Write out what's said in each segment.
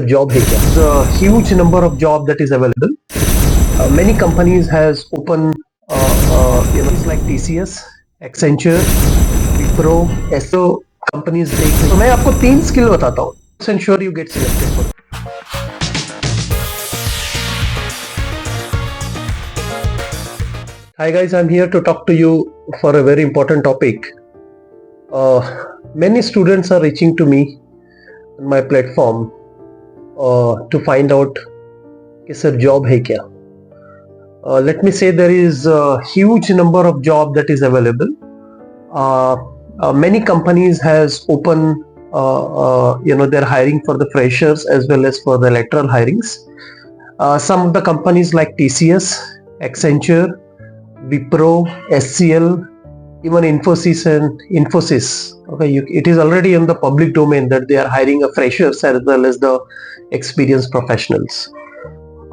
job है क्या? There's a huge number of job that is available. Many companies has open it's like TCS, Accenture, Wipro, SO companies देख रहे। तो मैं आपको 3 स्किल बताता हूँ. Ensure you get selected for it. Hi guys, I'm here to talk to you for a very important topic. Many students are reaching to me on my platform to find out कि sir job है क्या. Let me say there is a huge number of job that is available. Many companies has open they're hiring for the freshers as well as for the lateral hirings. Some of the companies like TCS, Accenture, Wipro, SCL, even Infosys and Infosys. Okay, it is already in the public domain that they are hiring a freshers as well as the experienced professionals.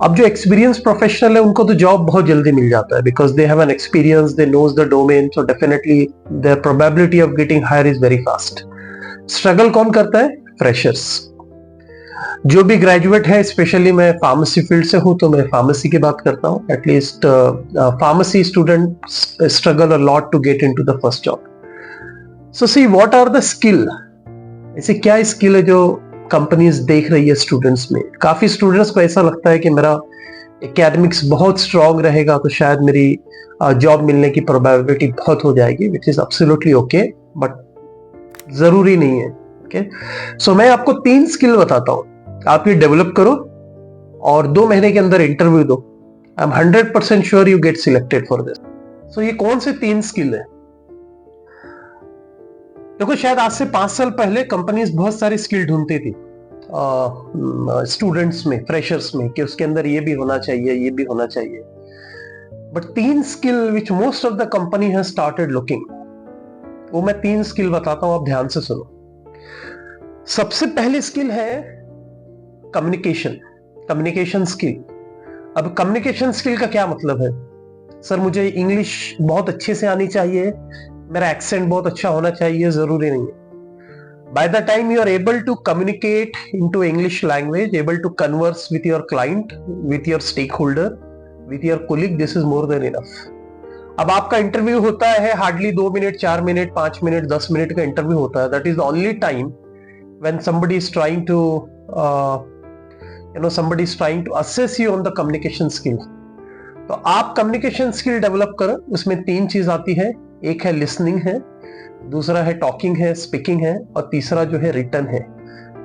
अब जो experience professional है उनको तो job बहुत जल्दी मिल जाता है because they have an experience, they knows the domain, so definitely their probability of getting hire is very fast. Struggle कौन करता है? फ्रेशर्स. जो भी ग्रेजुएट है, स्पेशली मैं फार्मेसी फील्ड से हूं तो मैं फार्मेसी की बात करता हूं. At least pharmacy student struggle a lot to get into the first job. So see what are the skill, ऐसे क्या स्किल है जो कंपनीज देख रही है स्टूडेंट्स में. काफी स्टूडेंट्स को ऐसा लगता है कि मेरा एकेडमिक्स बहुत स्ट्रांग रहेगा तो शायद मेरी जॉब मिलने की प्रोबेबिलिटी बहुत हो जाएगी, which is absolutely okay, but जरूरी नहीं है. ओके, सो मैं आपको 3 स्किल बताता हूं, आप ये डेवलप करो और 2 महीने के अंदर इंटरव्यू दो. I am 100% sure you get selected for this. So ये कौन से 3 स्किल है? देखो, शायद आज से 5 साल पहले कंपनीज बहुत सारी स्किल ढूंढती थी स्टूडेंट्स में, फ्रेशर्स में, कि उसके अंदर ये भी होना चाहिए, ये भी होना चाहिए. But 3 skill which most of the company has started looking, वो मैं 3 स्किल बताता हूं, आप ध्यान से सुनो. सबसे पहली स्किल है कम्युनिकेशन. Communication skill. अब कम्युनिकेशन स्किल का क्या मतलब है? सर मुझे इंग्लिश बहुत अच्छे से आनी चाहिए, मेरा एक्सेंट बहुत अच्छा होना चाहिए. जरूरी नहीं है. By the time you are able to communicate into English language, able to converse with your client, with your stakeholder, with your colleague, this is more than enough. अब आपका इंटरव्यू होता है hardly 2 minute, 4 minute, 5 minute, 10 minute का interview होता है. That is the only time when somebody is trying to assess you on the communication skill. तो आप communication skill develop करो. उसमें 3 चीज आती है. एक है लिसनिंग है, दूसरा है टॉकिंग है, स्पीकिंग है, और तीसरा जो है रिटन है.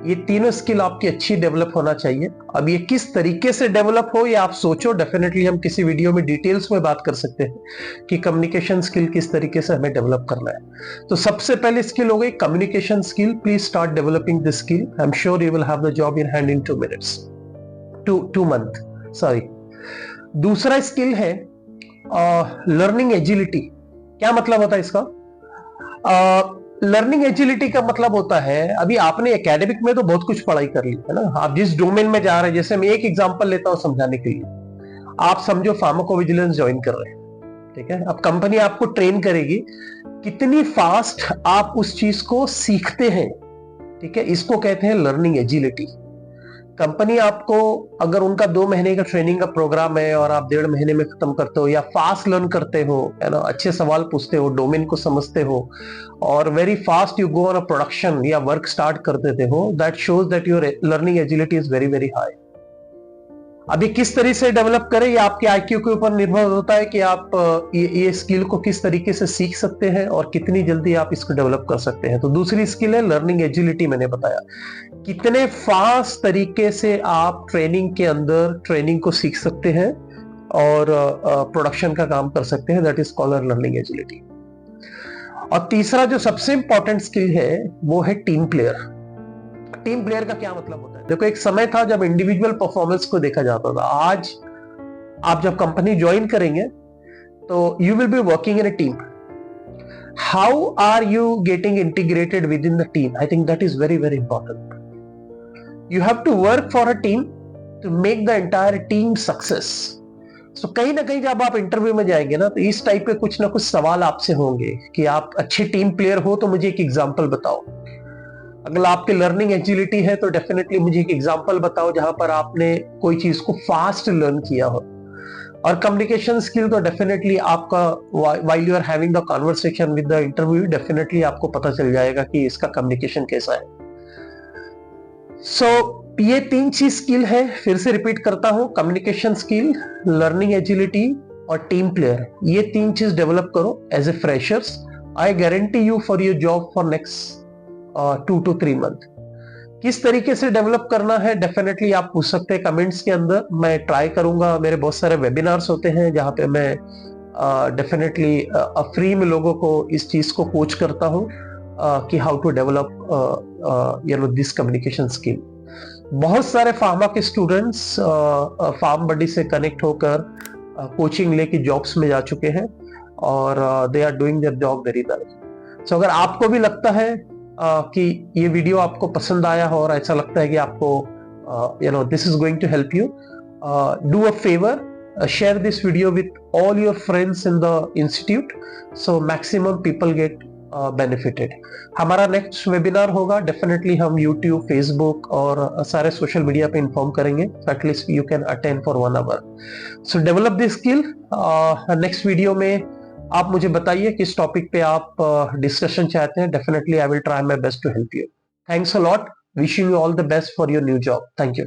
ये तीनों स्किल आपकी अच्छी डेवलप होना चाहिए. अब ये किस तरीके से डेवलप हो ये आप सोचो. डेफिनेटली हम किसी वीडियो में डिटेल्स में बात कर सकते हैं कि कम्युनिकेशन स्किल किस तरीके से हमें डेवलप करना है. तो सबसे पहले स्किल हो गई communication skill. Please start developing this skill. I am sure you will have the job in hand in 2 minutes, 2 month, sorry. दूसरा स्किल है लर्निंग एजिलिटी. क्या मतलब होता है इसका? लर्निंग एजिलिटी का मतलब होता है, अभी आपने एकेडमिक में तो बहुत कुछ पढ़ाई कर ली है ना, आप जिस डोमेन में जा रहे हैं. जैसे मैं एक एग्जांपल लेता हूं समझाने के लिए. आप समझो फार्माकोविजिलेंस ज्वाइन कर रहे हैं, ठीक है. अब कंपनी आपको ट्रेन करेगी कितनी फास्ट आप उस चीज को सीखते हैं, ठीक है. इसको कहते हैं लर्निंग एजिलिटी. कंपनी आपको, अगर उनका 2 महीने का ट्रेनिंग का प्रोग्राम है और आप 1.5 महीने में खत्म करते हो, या फास्ट लर्न करते हो, है ना, अच्छे सवाल पूछते हो, डोमेन को समझते हो, और very fast you go on a production या वर्क स्टार्ट कर देते हो, that shows that your learning agility is very very high. अभी किस तरीके से डेवलप करें ये आपके आईक्यू के ऊपर निर्भर होता है कि आप ये स्किल को किस तरीके से सीख सकते हैं और कितनी जल्दी आप इसको डेवलप कर सकते हैं. तो दूसरी स्किल है लर्निंग एजिलिटी. मैंने बताया कितने फास्ट तरीके से आप ट्रेनिंग के अंदर ट्रेनिंग को सीख सकते हैं और प्रोडक्शन का काम कर सकते हैं. That is called learning agility. और तीसरा जो सबसे इंपॉर्टेंट स्किल है वो है टीम प्लेयर. टीम प्लेयर का क्या मतलब होता है? देखो, एक समय था जब इंडिविजुअल परफॉर्मेंस को देखा जाता था. आज आप जब कंपनी ज्वाइन करेंगे तो you will be working in a team. How are you getting integrated with in the team? I think that is very very important. You have to work for a team to make the entire team success. So कहीं ना कहीं जब आप interview में जाएंगे ना, तो इस टाइप के कुछ ना कुछ सवाल आपसे होंगे कि आप अच्छे टीम प्लेयर हो तो मुझे एक एग्जांपल बताओ. अगर आपकी लर्निंग एजिलिटी है तो डेफिनेटली मुझे एक एग्जांपल बताओ जहां पर आपने कोई चीज को फास्ट लर्न किया हो। और कम्युनिकेशन स्किल तो डेफिनेटली आपका while you are having the conversation with the interview definitely आपको पता चल जाएगा कि इसका कम्युनिकेशन कैसा है। ये 3 चीज स्किल है, फिर से रिपीट करता हूं, कम्युनिकेशन स्किल, लर्निंग एजिलिटी और टीम प्लेयर। ये 3 चीज डेवलप करो as a freshers. I guarantee you for your job for next 2 to 3 month. किस तरीके से डेवलप करना है डेफिनेटली आप पूछ सकते हैं कमेंट्स के अंदर, मैं ट्राई करूंगा। मेरे बहुत सारे वेबिनार्स होते हैं जहां पे मैं डेफिनेटली फ्री में लोगों को इस चीज को कोच करता हूं कि how to develop this communication skill. बहुत सारे फार्मा के स्टूडेंट्स फार्म बडी से कनेक्ट होकर कोचिंग लेके जॉब्स में जा चुके हैं और they are doing their job very well. So अगर आपको भी लगता है कि ये वीडियो आपको पसंद आया हो और ऐसा लगता है कि आपको this is going to help you, do a favour, share this video with all your friends in the institute so maximum people get benefited। हमारा नेक्स्ट वेबिनार होगा, डेफिनेटली हम YouTube, Facebook और सारे सोशल मीडिया पे inform करेंगे, at least you can attend for 1 hour। So develop this skill. Next video में आप मुझे बताइए किस टॉपिक पे आप डिस्कशन चाहते हैं, definitely I will try my best to help you. Thanks a lot, wishing you all the best for your new job. Thank you.